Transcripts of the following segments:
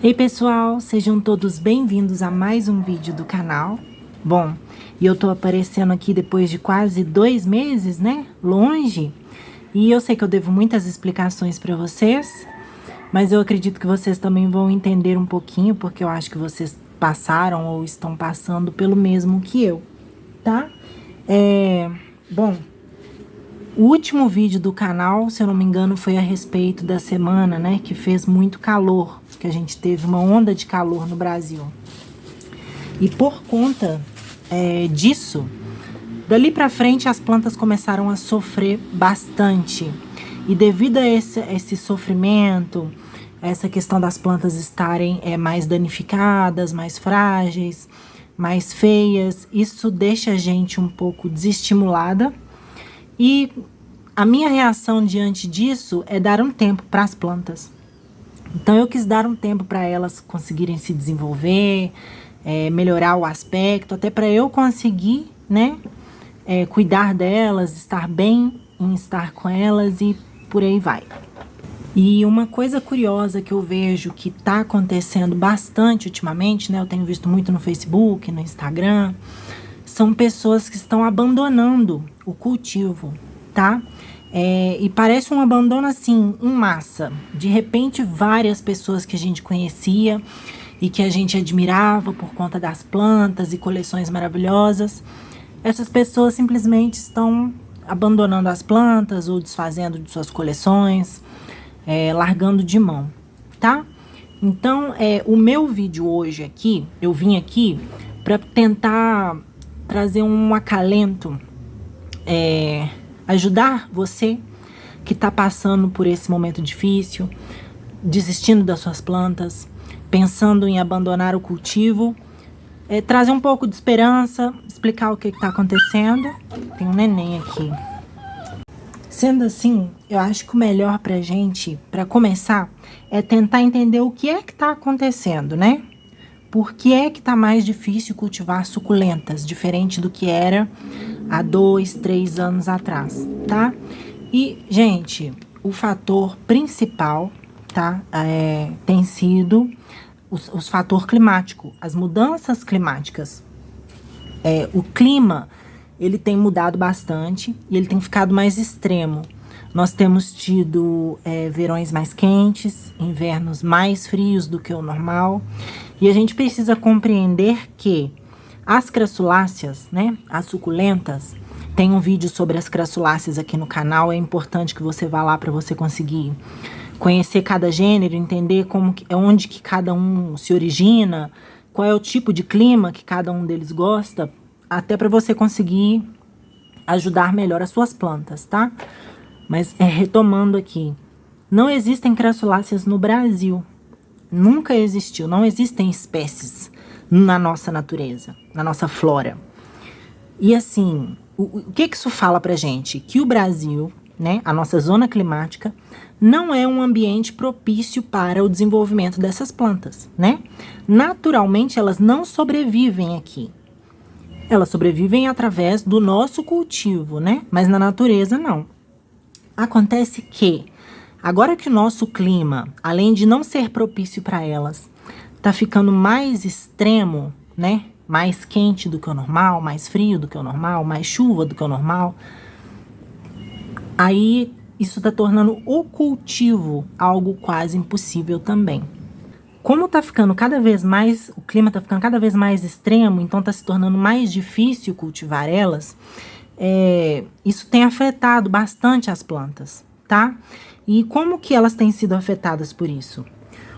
Ei pessoal, sejam todos bem-vindos a mais um vídeo do canal. Bom, e eu tô aparecendo aqui depois de quase 2 meses, né, longe. E eu sei que eu devo muitas explicações para vocês, mas eu acredito que vocês também vão entender um pouquinho, porque eu acho que vocês passaram ou estão passando pelo mesmo que eu, tá? Bom, o último vídeo do canal, se eu não me engano, foi a respeito da semana, né, que fez muito calor, que a gente teve uma onda de calor no Brasil. E por conta disso, dali pra frente as plantas começaram a sofrer bastante. E devido a esse sofrimento, essa questão das plantas estarem mais danificadas, mais frágeis, mais feias, isso deixa a gente um pouco desestimulada. E a minha reação diante disso é dar um tempo para as plantas. Então eu quis dar um tempo para elas conseguirem se desenvolver, melhorar o aspecto, até para eu conseguir, né, cuidar delas, estar bem em estar com elas e por aí vai. E uma coisa curiosa que eu vejo que está acontecendo bastante ultimamente, né, eu tenho visto muito no Facebook, no Instagram, são pessoas que estão abandonando o cultivo, tá? E parece um abandono assim, em massa. De repente, várias pessoas que a gente conhecia e que a gente admirava por conta das plantas e coleções maravilhosas, essas pessoas simplesmente estão abandonando as plantas ou desfazendo de suas coleções, largando de mão, tá? Então, o meu vídeo hoje aqui, eu vim aqui para tentar trazer um acalento, ajudar você que está passando por esse momento difícil, desistindo das suas plantas, pensando em abandonar o cultivo, trazer um pouco de esperança, explicar o que está acontecendo. Tem um neném aqui. Sendo assim, eu acho que o melhor pra gente, para começar, é tentar entender o que é que está acontecendo, né? Por que é que tá mais difícil cultivar suculentas, diferente do que era há 2, 3 anos atrás, tá? E, gente, o fator principal, tá? Tem sido o fator climático, as mudanças climáticas. O clima, ele tem mudado bastante e ele tem ficado mais extremo. Nós temos tido verões mais quentes, invernos mais frios do que o normal. E a gente precisa compreender que as crassuláceas, né, as suculentas, tem um vídeo sobre as crassuláceas aqui no canal, é importante que você vá lá para você conseguir conhecer cada gênero, entender onde que cada um se origina, qual é o tipo de clima que cada um deles gosta, até para você conseguir ajudar melhor as suas plantas, tá? Mas retomando aqui, não existem crassuláceas no Brasil. Nunca existiu, não existem espécies na nossa natureza, na nossa flora. E assim, o que isso fala pra gente? Que o Brasil, né, a nossa zona climática, não é um ambiente propício para o desenvolvimento dessas plantas, né? Naturalmente, elas não sobrevivem aqui. Elas sobrevivem através do nosso cultivo, né? Mas na natureza, não. Acontece que agora que o nosso clima, além de não ser propício para elas, tá ficando mais extremo, né? Mais quente do que o normal, mais frio do que o normal, mais chuva do que o normal. Aí isso tá tornando o cultivo algo quase impossível também. Como tá ficando cada vez mais, o clima tá ficando cada vez mais extremo, então tá se tornando mais difícil cultivar elas, isso tem afetado bastante as plantas, tá? E como que elas têm sido afetadas por isso?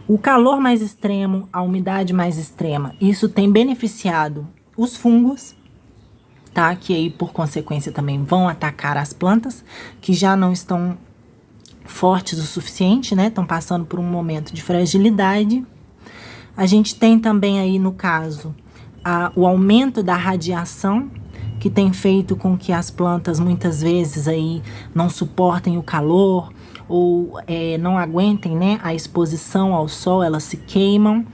O calor mais extremo, a umidade mais extrema, isso tem beneficiado os fungos, tá? Que aí, por consequência, também vão atacar as plantas, que já não estão fortes o suficiente, né? Estão passando por um momento de fragilidade. A gente tem também aí, no caso, o aumento da radiação, que tem feito com que as plantas, muitas vezes, aí não suportem o calor, ou não aguentem, né, a exposição ao sol, elas se queimam,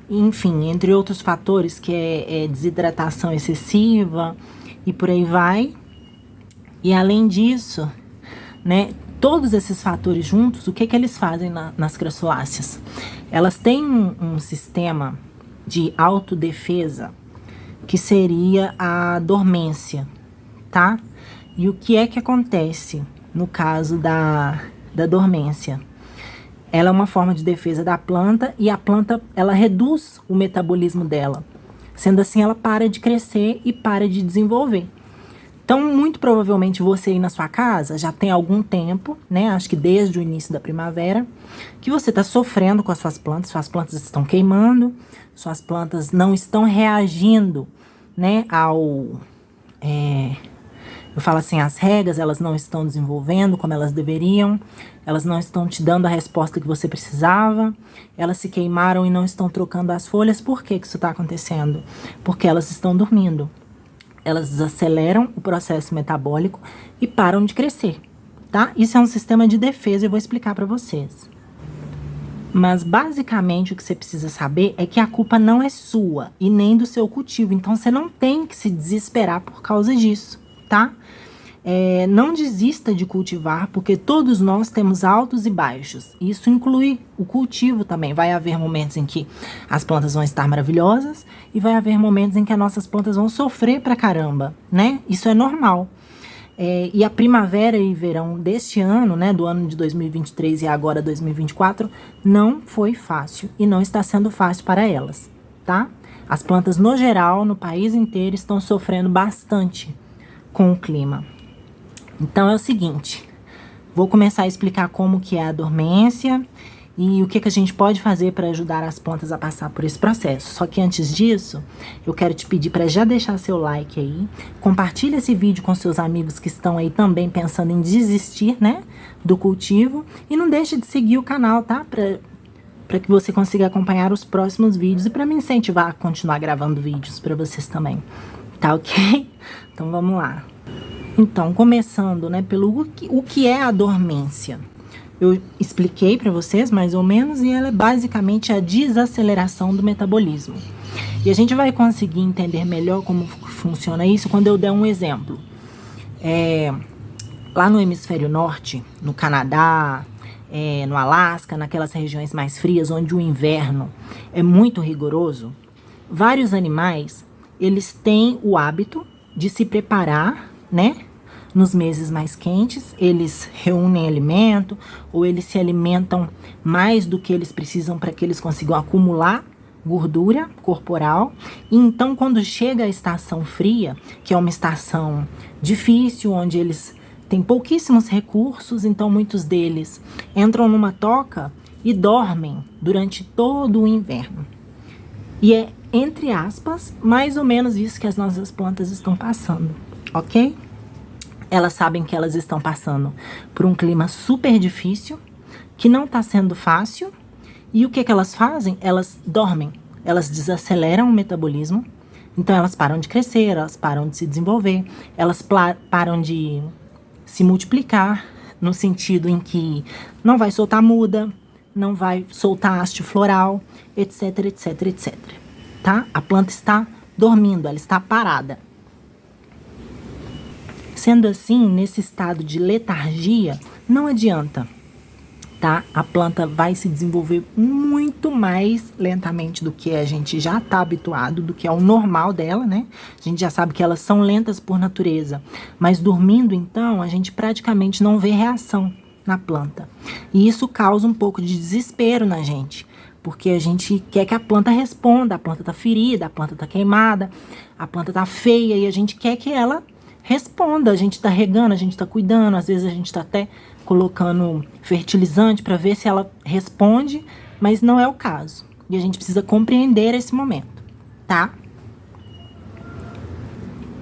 enfim, entre outros fatores, que é desidratação excessiva e por aí vai. E além disso, né, todos esses fatores juntos, o que eles fazem nas crassuláceas? elas têm um sistema de autodefesa que seria a dormência, tá? E o que é que acontece no caso da dormência? Ela é uma forma de defesa da planta e a planta, ela reduz o metabolismo dela. Sendo assim, ela para de crescer e para de desenvolver. Então, muito provavelmente você aí na sua casa já tem algum tempo, né? Acho que desde o início da primavera, que você está sofrendo com as suas plantas estão queimando, suas plantas não estão reagindo, né? Eu falo assim, as regas, elas não estão desenvolvendo como elas deveriam, elas não estão te dando a resposta que você precisava, elas se queimaram e não estão trocando as folhas. Por que isso está acontecendo? Porque elas estão dormindo. Elas desaceleram o processo metabólico e param de crescer, tá? Isso é um sistema de defesa e eu vou explicar para vocês. Mas basicamente o que você precisa saber é que a culpa não é sua e nem do seu cultivo. Então você não tem que se desesperar por causa disso, tá? Não desista de cultivar, porque todos nós temos altos e baixos. Isso inclui o cultivo também. Vai haver momentos em que as plantas vão estar maravilhosas e vai haver momentos em que as nossas plantas vão sofrer pra caramba, né? Isso é normal. E a primavera e verão deste ano, né, do ano de 2023 e agora 2024, não foi fácil e não está sendo fácil para elas, tá? As plantas, no geral, no país inteiro, estão sofrendo bastante com o clima. Então é o seguinte, vou começar a explicar como que é a dormência e o que a gente pode fazer para ajudar as plantas a passar por esse processo. Só que antes disso, eu quero te pedir para já deixar seu like aí, compartilha esse vídeo com seus amigos que estão aí também pensando em desistir, né, do cultivo, e não deixe de seguir o canal, tá? Para que você consiga acompanhar os próximos vídeos e para me incentivar a continuar gravando vídeos para vocês também, tá ok? Então vamos lá. Então, começando, né, pelo o que é a dormência. Eu expliquei para vocês mais ou menos e ela é basicamente a desaceleração do metabolismo. E a gente vai conseguir entender melhor como funciona isso quando eu der um exemplo. Lá no hemisfério norte, no Canadá, no Alasca, naquelas regiões mais frias onde o inverno é muito rigoroso, vários animais, eles têm o hábito de se preparar, né? Nos meses mais quentes, eles reúnem alimento ou eles se alimentam mais do que eles precisam para que eles consigam acumular gordura corporal. E então, quando chega a estação fria, que é uma estação difícil, onde eles têm pouquíssimos recursos, então muitos deles entram numa toca e dormem durante todo o inverno. E é, entre aspas, mais ou menos isso que as nossas plantas estão passando, ok? Elas sabem que elas estão passando por um clima super difícil, que não está sendo fácil. E o que elas fazem? Elas dormem, elas desaceleram o metabolismo, então elas param de crescer, elas param de se desenvolver, elas param de se multiplicar, no sentido em que não vai soltar muda, não vai soltar haste floral, etc, etc, etc. Tá? A planta está dormindo, ela está parada. Sendo assim, nesse estado de letargia, não adianta, tá? A planta vai se desenvolver muito mais lentamente do que a gente já está habituado, do que é o normal dela, né? A gente já sabe que elas são lentas por natureza, mas dormindo, então, a gente praticamente não vê reação na planta. E isso causa um pouco de desespero na gente, porque a gente quer que a planta responda, a planta tá ferida, a planta tá queimada, a planta tá feia e a gente quer que ela responda. A gente tá regando, a gente tá cuidando, às vezes a gente tá até colocando fertilizante para ver se ela responde, mas não é o caso. E a gente precisa compreender esse momento, tá?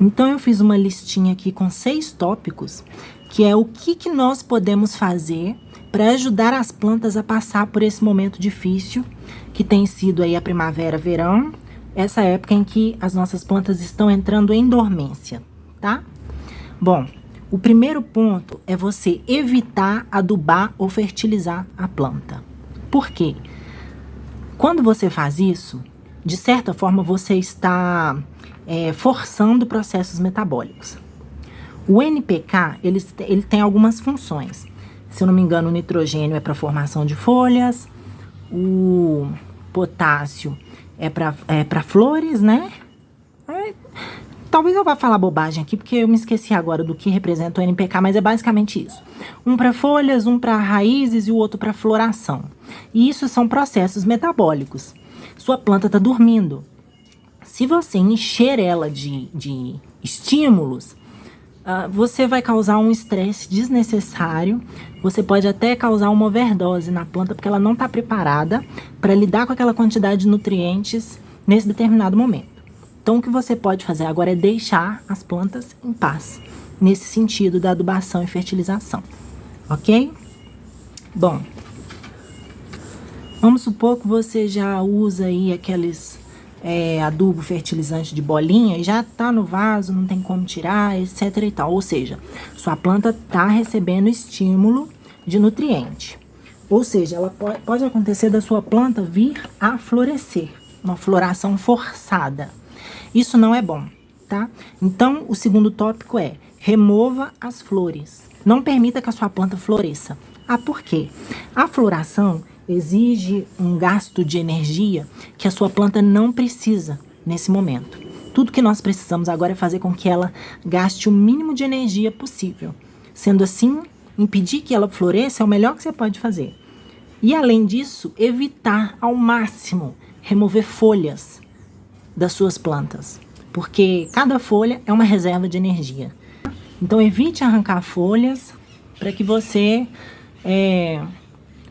Então eu fiz uma listinha aqui com 6 tópicos, que é o que nós podemos fazer para ajudar as plantas a passar por esse momento difícil, que tem sido aí a primavera, verão, essa época em que as nossas plantas estão entrando em dormência, tá? Bom, o primeiro ponto é você evitar adubar ou fertilizar a planta. Por quê? Quando você faz isso, de certa forma você está forçando processos metabólicos. O NPK, ele tem algumas funções. Se eu não me engano, o nitrogênio é para formação de folhas, o potássio é para flores, né? Talvez eu vá falar bobagem aqui, porque eu me esqueci agora do que representa o NPK, mas é basicamente isso. Um para folhas, um para raízes e o outro para floração. E isso são processos metabólicos. Sua planta está dormindo. Se você encher ela de estímulos, você vai causar um estresse desnecessário. Você pode até causar uma overdose na planta, porque ela não está preparada para lidar com aquela quantidade de nutrientes nesse determinado momento. Então, o que você pode fazer agora é deixar as plantas em paz, nesse sentido da adubação e fertilização, ok? Bom, vamos supor que você já usa aí aqueles adubo fertilizante de bolinha e já tá no vaso, não tem como tirar, etc e tal. Ou seja, sua planta tá recebendo estímulo de nutriente. Ou seja, ela pode acontecer da sua planta vir a florescer, uma floração forçada. Isso não é bom, tá? Então, o segundo tópico é: remova as flores. Não permita que a sua planta floresça. Por quê? A floração exige um gasto de energia que a sua planta não precisa nesse momento. Tudo que nós precisamos agora é fazer com que ela gaste o mínimo de energia possível. Sendo assim, impedir que ela floresça é o melhor que você pode fazer. E além disso, evitar ao máximo remover folhas das suas plantas, porque cada folha é uma reserva de energia. Então evite arrancar folhas para que você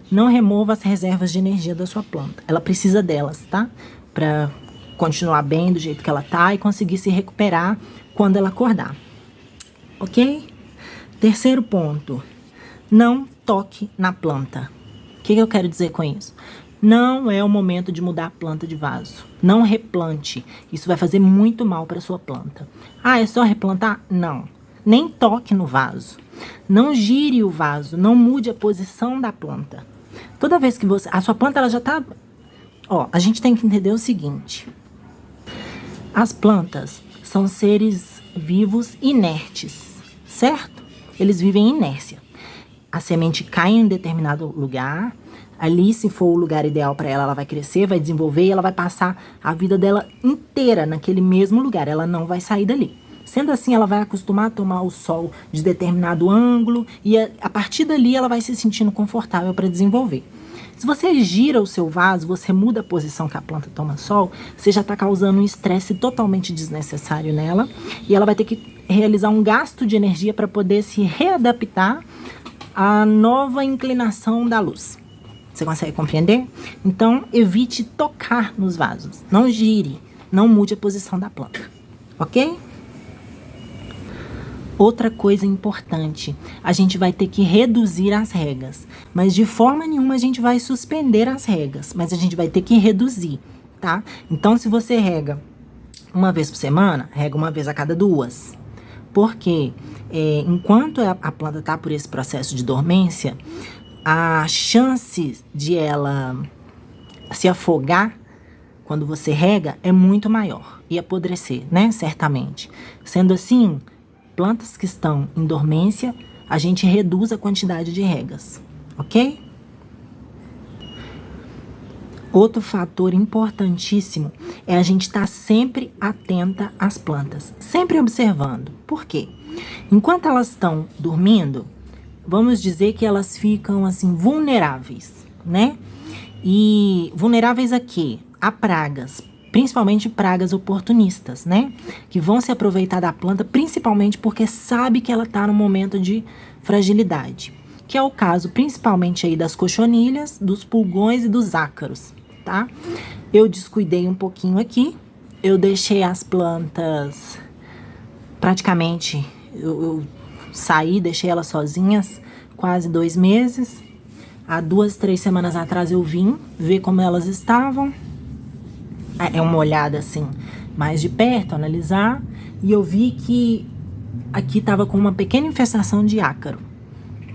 não remova as reservas de energia da sua planta. Ela precisa delas, tá? Para continuar bem do jeito que ela tá e conseguir se recuperar quando ela acordar. Ok? Terceiro ponto: não toque na planta. O que eu quero dizer com isso? Não é o momento de mudar a planta de vaso. Não replante. Isso vai fazer muito mal para sua planta. É só replantar? Não. Nem toque no vaso. Não gire o vaso. Não mude a posição da planta. Toda vez que a sua planta ela já tá... a gente tem que entender o seguinte. As plantas são seres vivos inertes, certo? Eles vivem em inércia. A semente cai em um determinado lugar. Ali, se for o lugar ideal para ela, ela vai crescer, vai desenvolver e ela vai passar a vida dela inteira naquele mesmo lugar. Ela não vai sair dali. Sendo assim, ela vai acostumar a tomar o sol de determinado ângulo e a partir dali ela vai se sentindo confortável para desenvolver. Se você gira o seu vaso, você muda a posição que a planta toma sol, você já está causando um estresse totalmente desnecessário nela e ela vai ter que realizar um gasto de energia para poder se readaptar à nova inclinação da luz. Você consegue compreender? Então, evite tocar nos vasos. Não gire, não mude a posição da planta. Ok? Outra coisa importante, a gente vai ter que reduzir as regas. Mas de forma nenhuma a gente vai suspender as regas, mas a gente vai ter que reduzir, tá? Então, se você rega uma vez por semana, rega uma vez a cada 2. Porque enquanto a planta está por esse processo de dormência, a chance de ela se afogar quando você rega é muito maior e apodrecer, né? Certamente. Sendo assim, plantas que estão em dormência, a gente reduz a quantidade de regas, ok? Outro fator importantíssimo é a gente estar sempre atenta às plantas, sempre observando. Por quê? Enquanto elas estão dormindo, vamos dizer que elas ficam assim vulneráveis, né? E vulneráveis a quê? A pragas, principalmente pragas oportunistas, né? Que vão se aproveitar da planta, principalmente porque sabe que ela está no momento de fragilidade. Que é o caso principalmente aí das cochonilhas, dos pulgões e dos ácaros, tá? Eu descuidei um pouquinho aqui, eu deixei as plantas praticamente, eu saí, deixei elas sozinhas quase 2 meses. Há 2, 3 semanas atrás eu vim ver como elas estavam. É uma olhada assim, mais de perto, analisar. E eu vi que aqui estava com uma pequena infestação de ácaro,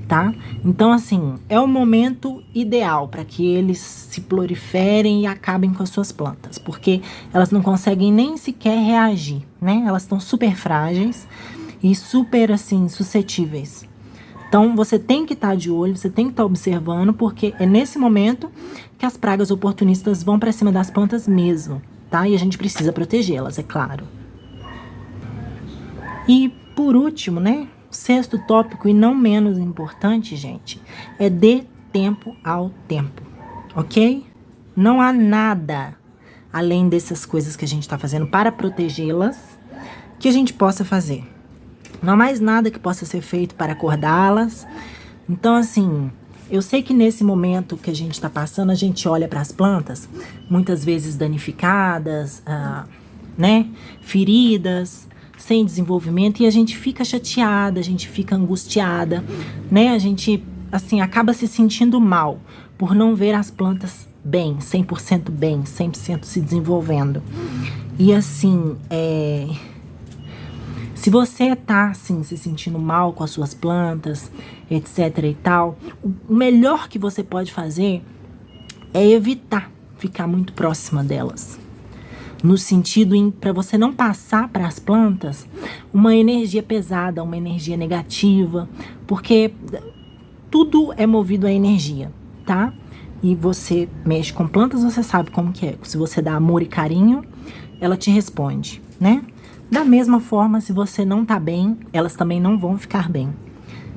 tá? Então, assim, é o momento ideal para que eles se proliferem e acabem com as suas plantas. Porque elas não conseguem nem sequer reagir, né? Elas estão super frágeis e super, assim, suscetíveis. Então, você tem que estar de olho, você tem que estar observando, porque é nesse momento que as pragas oportunistas vão para cima das plantas mesmo, tá? E a gente precisa protegê-las, é claro. E, por último, né? Sexto tópico, e não menos importante, gente, é dê tempo ao tempo, ok? Não há nada, além dessas coisas que a gente está fazendo para protegê-las, que a gente possa fazer. Não há mais nada que possa ser feito para acordá-las. Então, assim, eu sei que nesse momento que a gente está passando, a gente olha para as plantas, muitas vezes danificadas, né, feridas, sem desenvolvimento, e a gente fica chateada, a gente fica angustiada, né? A gente, assim, acaba se sentindo mal por não ver as plantas bem, 100% se desenvolvendo. E assim, se você tá, assim, se sentindo mal com as suas plantas, etc e tal, o melhor que você pode fazer é evitar ficar muito próxima delas. No sentido para você não passar para as plantas uma energia pesada, uma energia negativa, porque tudo é movido a energia, tá? E você mexe com plantas, você sabe como que é. Se você dá amor e carinho, ela te responde, né? Da mesma forma, se você não tá bem, elas também não vão ficar bem.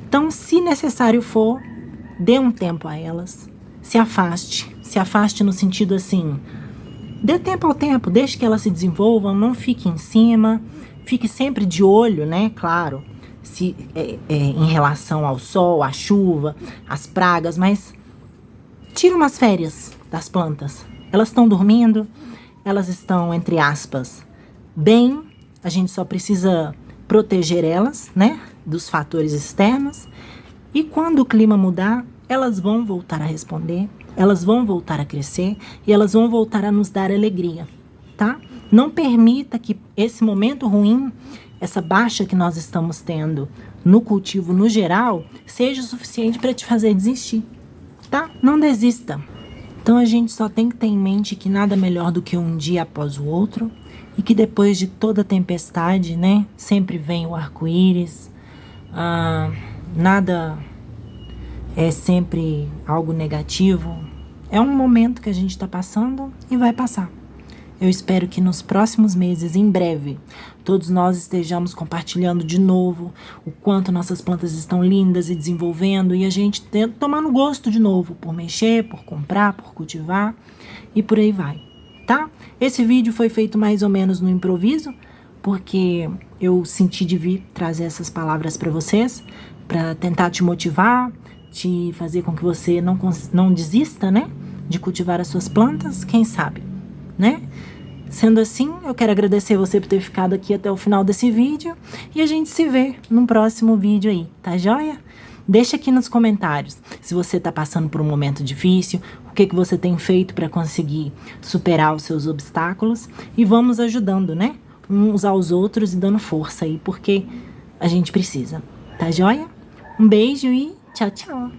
Então, se necessário for, dê um tempo a elas, se afaste no sentido assim, dê tempo ao tempo, deixe que elas se desenvolvam, não fique em cima, fique sempre de olho, né? Claro, se em relação ao sol, à chuva, às pragas, mas tira umas férias das plantas. Elas estão dormindo, elas estão, entre aspas, bem. A gente só precisa proteger elas, né? Dos fatores externos. E quando o clima mudar, elas vão voltar a responder, elas vão voltar a crescer e elas vão voltar a nos dar alegria, tá? Não permita que esse momento ruim, essa baixa que nós estamos tendo no cultivo no geral, seja o suficiente para te fazer desistir, tá? Não desista. Então a gente só tem que ter em mente que nada melhor do que um dia após o outro e que depois de toda tempestade, né, sempre vem o arco-íris. Nada é sempre algo negativo. É um momento que a gente está passando e vai passar. Eu espero que nos próximos meses, em breve, todos nós estejamos compartilhando de novo o quanto nossas plantas estão lindas e desenvolvendo e a gente tomando gosto de novo por mexer, por comprar, por cultivar e por aí vai, tá? Esse vídeo foi feito mais ou menos no improviso, porque eu senti de vir trazer essas palavras para vocês, para tentar te motivar, te fazer com que você não desista, né, de cultivar as suas plantas, quem sabe, né? Sendo assim, eu quero agradecer você por ter ficado aqui até o final desse vídeo e a gente se vê no próximo vídeo aí, tá joia? Deixa aqui nos comentários se você tá passando por um momento difícil, o que você tem feito para conseguir superar os seus obstáculos e vamos ajudando, né? Uns aos outros e dando força aí, porque a gente precisa, tá joia? Um beijo e tchau, tchau!